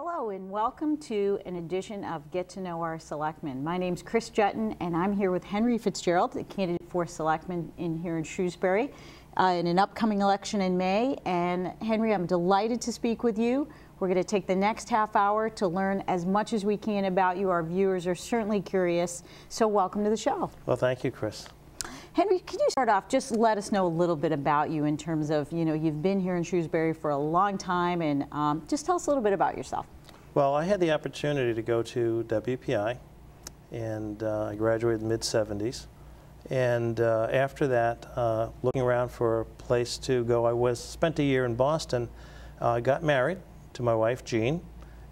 Hello and welcome to an edition of Get to Know Our Selectmen. My name's Chris Jutton and I'm here with Henry Fitzgerald, the candidate for Selectman here in Shrewsbury in an upcoming election in May. And Henry, I'm delighted to speak with you. We're going to take the next half hour to learn as much as we can about you. Our viewers are certainly curious, so welcome to the show. Well, thank you, Chris. Henry, can you start off, just let us know a little bit about you in terms of, you've been here in Shrewsbury for a long time, and just tell us a little bit about yourself. Well, I had the opportunity to go to WPI, and I graduated in the mid-'70s. And after that, looking around for a place to go, I spent a year in Boston. I got married to my wife, Jean,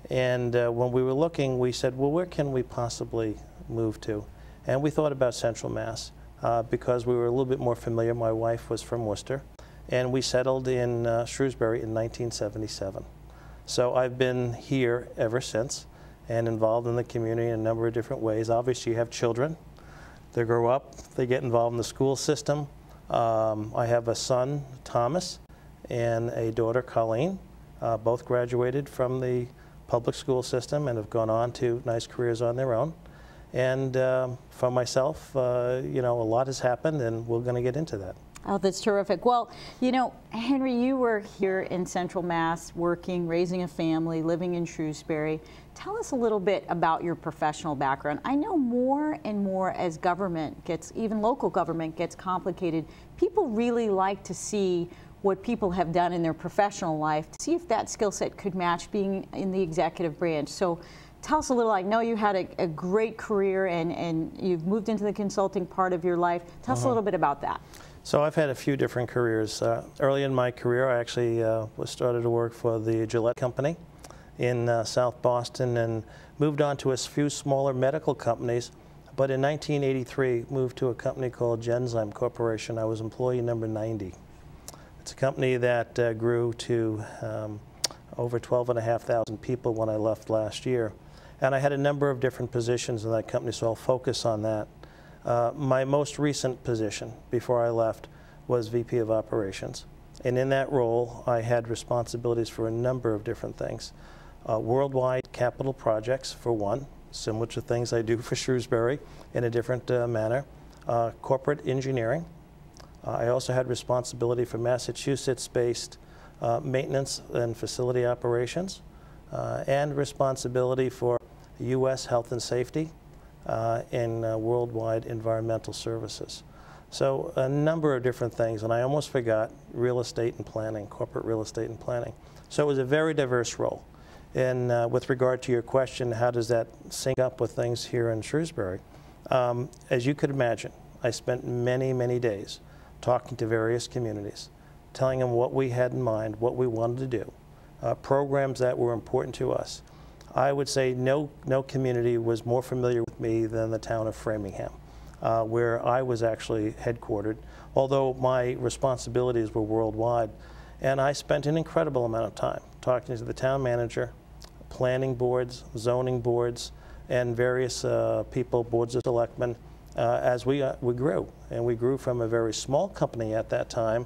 and when we were looking, we said, well, where can we possibly move to? And we thought about Central Mass. Because we were a little bit more familiar. My wife was from Worcester, and we settled in Shrewsbury in 1977. So I've been here ever since and involved in the community in a number of different ways. Obviously, you have children. They grow up, they get involved in the school system. I have a son, Thomas, and a daughter, Colleen. Both graduated from the public school system and have gone on to nice careers on their own. And for myself, a lot has happened, and we're going to get into that. Oh, that's terrific. Well, Henry, you were here in Central Mass, working, raising a family, living in Shrewsbury. Tell us a little bit about your professional background. I know more and more as government gets, even local government gets complicated, people really like to see what people have done in their professional life, to see if that skill set could match being in the executive branch. So tell us a little. I know you had a great career and you've moved into the consulting part of your life. Tell us a little bit about that. So I've had a few different careers. Early in my career, I actually started to work for the Gillette Company in South Boston and moved on to a few smaller medical companies. But in 1983, moved to a company called Genzyme Corporation. I was employee number 90. It's a company that grew to over 12,500 people when I left last year. And I had a number of different positions in that company, so I'll focus on that. My most recent position before I left was VP of Operations. And in that role, I had responsibilities for a number of different things. Worldwide capital projects, for one, similar to things I do for Shrewsbury in a different manner. Corporate engineering. I also had responsibility for Massachusetts-based maintenance and facility operations, and responsibility for U.S. health and safety and worldwide environmental services. So a number of different things, and I almost forgot real estate and planning, corporate real estate and planning. So it was a very diverse role. And with regard to your question, how does that sync up with things here in Shrewsbury? As you could imagine, I spent many, many days talking to various communities, telling them what we had in mind, what we wanted to do, programs that were important to us. I would say no community was more familiar with me than the town of Framingham, where I was actually headquartered, although my responsibilities were worldwide. And I spent an incredible amount of time talking to the town manager, planning boards, zoning boards, and various people, boards of selectmen, as we grew. And we grew from a very small company at that time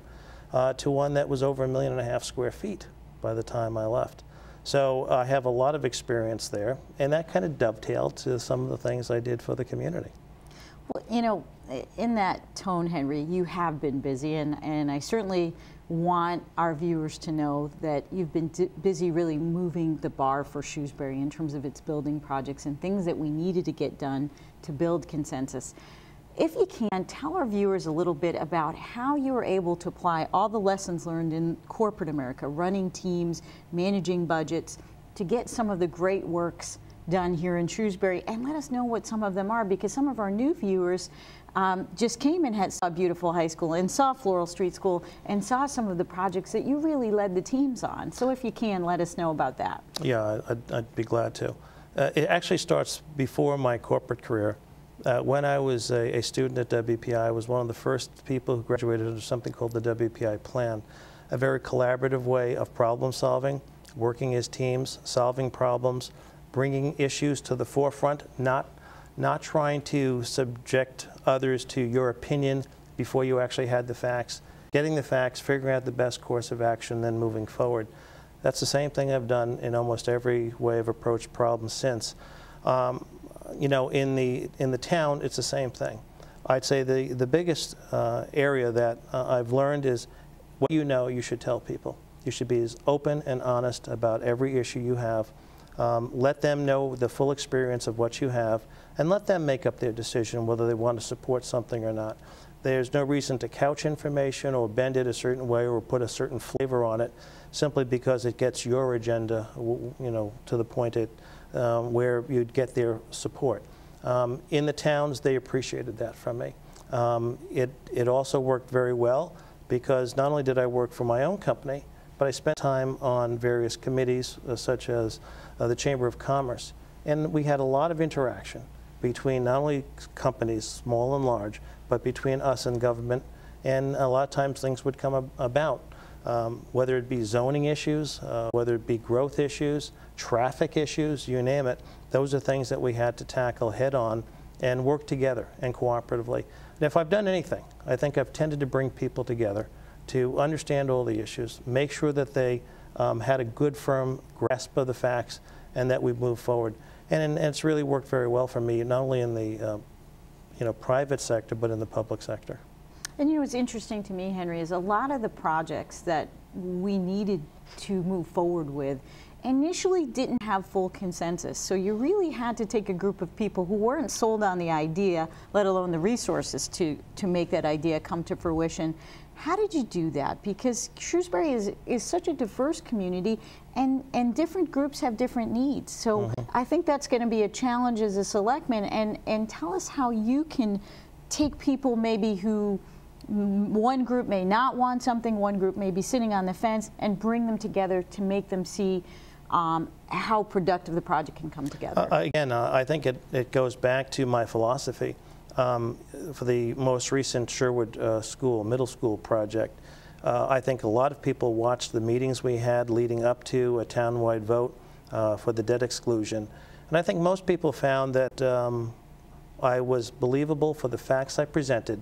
to one that was over 1.5 million square feet by the time I left. So I have a lot of experience there, and that kind of dovetailed to some of the things I did for the community. Well, in that tone, Henry, you have been busy, and I certainly want our viewers to know that you've been busy really moving the bar for Shrewsbury in terms of its building projects and things that we needed to get done to build consensus. If you can, tell our viewers a little bit about how you were able to apply all the lessons learned in corporate America, running teams, managing budgets, to get some of the great works done here in Shrewsbury, and let us know what some of them are, because some of our new viewers just came and saw Beautiful High School and saw Floral Street School and saw some of the projects that you really led the teams on. So if you can, let us know about that. Yeah, I'd be glad to. It actually starts before my corporate career. When I was a student at WPI, I was one of the first people who graduated under something called the WPI Plan, a very collaborative way of problem solving, working as teams, solving problems, bringing issues to the forefront, not trying to subject others to your opinion before you actually had the facts, getting the facts, figuring out the best course of action, then moving forward. That's the same thing I've done in almost every way I've approached problems since. You know, in the town, it's the same thing. I'd say the biggest area that I've learned is what you know, you should tell people. You should be as open and honest about every issue you have. Let them know the full experience of what you have, and let them make up their decision whether they want to support something or not. There's no reason to couch information or bend it a certain way or put a certain flavor on it simply because it gets your agenda, you know, to the point where you'd get their support. In the towns, they appreciated that from me. It also worked very well because not only did I work for my own company, but I spent time on various committees such as the Chamber of Commerce. And we had a lot of interaction between not only companies, small and large, but between us and government. And a lot of times things would come about, whether it be zoning issues, whether it be growth issues, traffic issues, you name it. Those are things that we had to tackle head on and work together and cooperatively. And if I've done anything, I think I've tended to bring people together to understand all the issues, make sure that they had a good, firm grasp of the facts, and that we move forward. And it's really worked very well for me, not only in the private sector, but in the public sector. And you know, what's interesting to me, Henry, is a lot of the projects that we needed to move forward with initially didn't have full consensus. So you really had to take a group of people who weren't sold on the idea, let alone the resources to make that idea come to fruition. How did you do that? Because Shrewsbury is such a diverse community, and different groups have different needs. So I think that's going to be a challenge as a selectman. And tell us how you can take people maybe who one group may not want something, one group may be sitting on the fence, and bring them together to make them see how productive the project can come together. Again, I think it goes back to my philosophy. For the most recent Sherwood middle school project, I think a lot of people watched the meetings we had leading up to a townwide vote for the debt exclusion. And I think most people found that I was believable for the facts I presented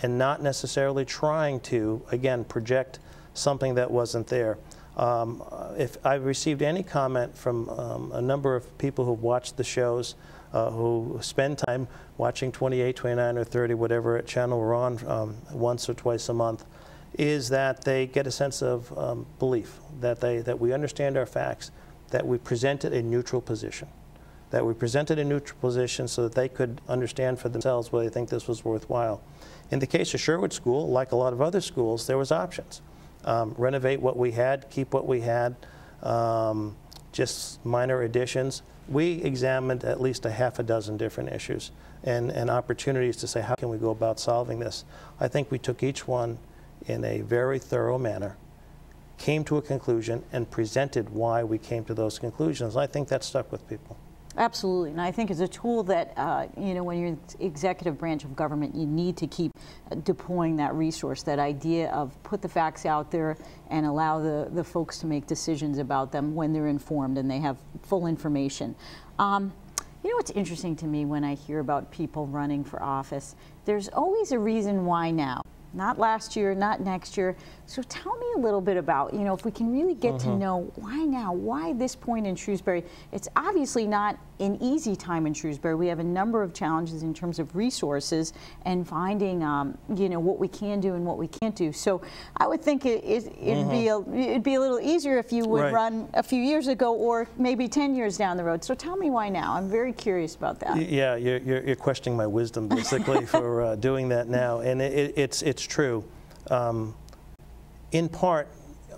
and not necessarily trying to, again, project something that wasn't there. If I received any comment from a number of people who watched the shows, who spend time watching 28, 29, or 30, whatever channel we're on, once or twice a month, is that they get a sense of belief, that we understand our facts, that we presented a neutral position, so that they could understand for themselves whether they think this was worthwhile. In the case of Sherwood School, like a lot of other schools, there was options. Renovate what we had, keep what we had, just minor additions. We examined at least a half a dozen different issues and opportunities to say, how can we go about solving this? I think we took each one in a very thorough manner, came to a conclusion, and presented why we came to those conclusions. I think that stuck with people. Absolutely, and I think it's a tool that, you know, when you're in the executive branch of government, you need to keep deploying that resource, that idea of put the facts out there and allow the folks to make decisions about them when they're informed and they have full information. You know what's interesting to me when I hear about people running for office? There's always a reason why now. Not last year, not next year. So tell me a little bit about, you know, if we can really get to know why now, why this point in Shrewsbury. It's obviously not an easy time in Shrewsbury. We have a number of challenges in terms of resources and finding, you know, what we can do and what we can't do. So I would think it'd be a little easier if you would run a few years ago or maybe 10 years down the road. So tell me why now. I'm very curious about that. Yeah, you're questioning my wisdom basically for doing that now, and it's true. In part,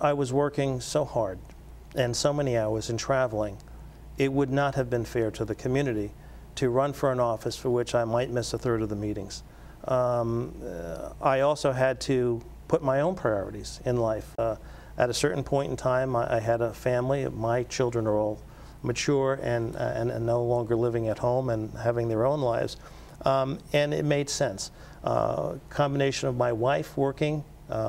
I was working so hard and so many hours and traveling, it would not have been fair to the community to run for an office for which I might miss a third of the meetings. I also had to put my own priorities in life. At a certain point in time, I had a family. My children are all mature and no longer living at home and having their own lives. And it made sense. Combination of my wife working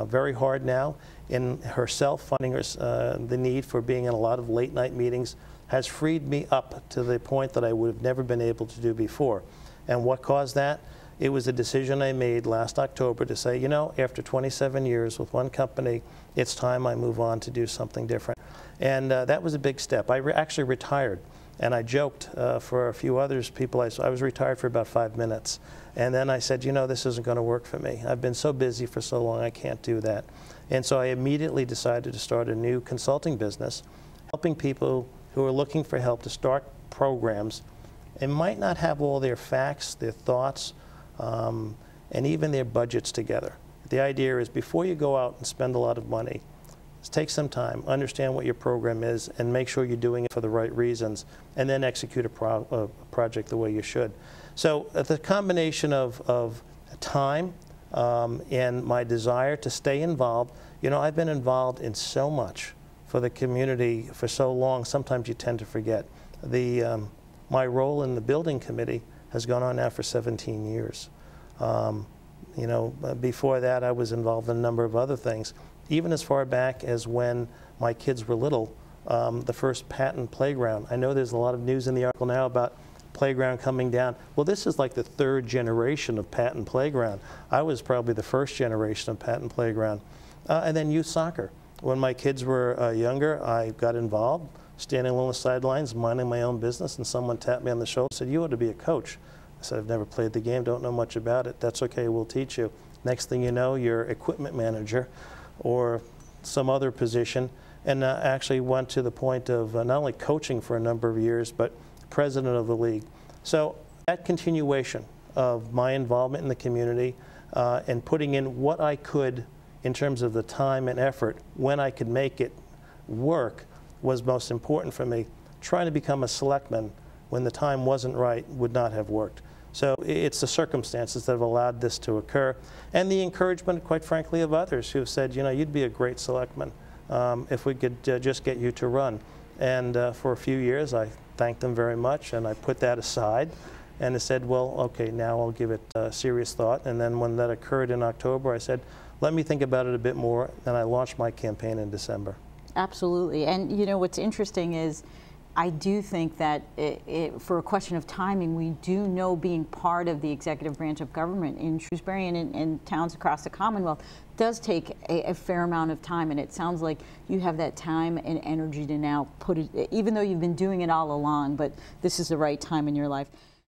very hard now in herself, finding the need for being in a lot of late night meetings, has freed me up to the point that I would have never been able to do before. And what caused that? It was a decision I made last October to say, you know, after 27 years with one company, it's time I move on to do something different. And that was a big step. I actually retired. And I joked for a few others, people, I was retired for about 5 minutes. And then I said, you know, this isn't going to work for me. I've been so busy for so long, I can't do that. And so I immediately decided to start a new consulting business, helping people who are looking for help to start programs and might not have all their facts, their thoughts, and even their budgets together. The idea is before you go out and spend a lot of money, take some time, understand what your program is, and make sure you're doing it for the right reasons, and then execute a project the way you should. So the combination of time and my desire to stay involved, you know, I've been involved in so much for the community for so long, sometimes you tend to forget. My role in the building committee has gone on now for 17 years. You know, before that I was involved in a number of other things. Even as far back as when my kids were little, the first patent playground. I know there's a lot of news in the article now about playground coming down. Well, this is like the 3rd generation of patent playground. I was probably the 1st generation of patent playground. And then youth soccer. When my kids were younger, I got involved, standing along the sidelines, minding my own business, and someone tapped me on the shoulder and said, you ought to be a coach. I said, I've never played the game, don't know much about it. That's okay, we'll teach you. Next thing you know, you're equipment manager or some other position, and actually went to the point of not only coaching for a number of years, but president of the league. So that continuation of my involvement in the community and putting in what I could in terms of the time and effort when I could make it work was most important for me. Trying to become a selectman when the time wasn't right would not have worked. So it's the circumstances that have allowed this to occur, and the encouragement, quite frankly, of others who have said, you know, you'd be a great selectman if we could just get you to run. And for a few years, I thanked them very much, and I put that aside, and I said, well, okay, now I'll give it serious thought. And then when that occurred in October, I said, let me think about it a bit more, and I launched my campaign in December. Absolutely. And you know, what's interesting is I do think that for a question of timing, we do know being part of the executive branch of government in Shrewsbury and in towns across the Commonwealth does take a fair amount of time, and it sounds like you have that time and energy to now put it, even though you've been doing it all along, but this is the right time in your life.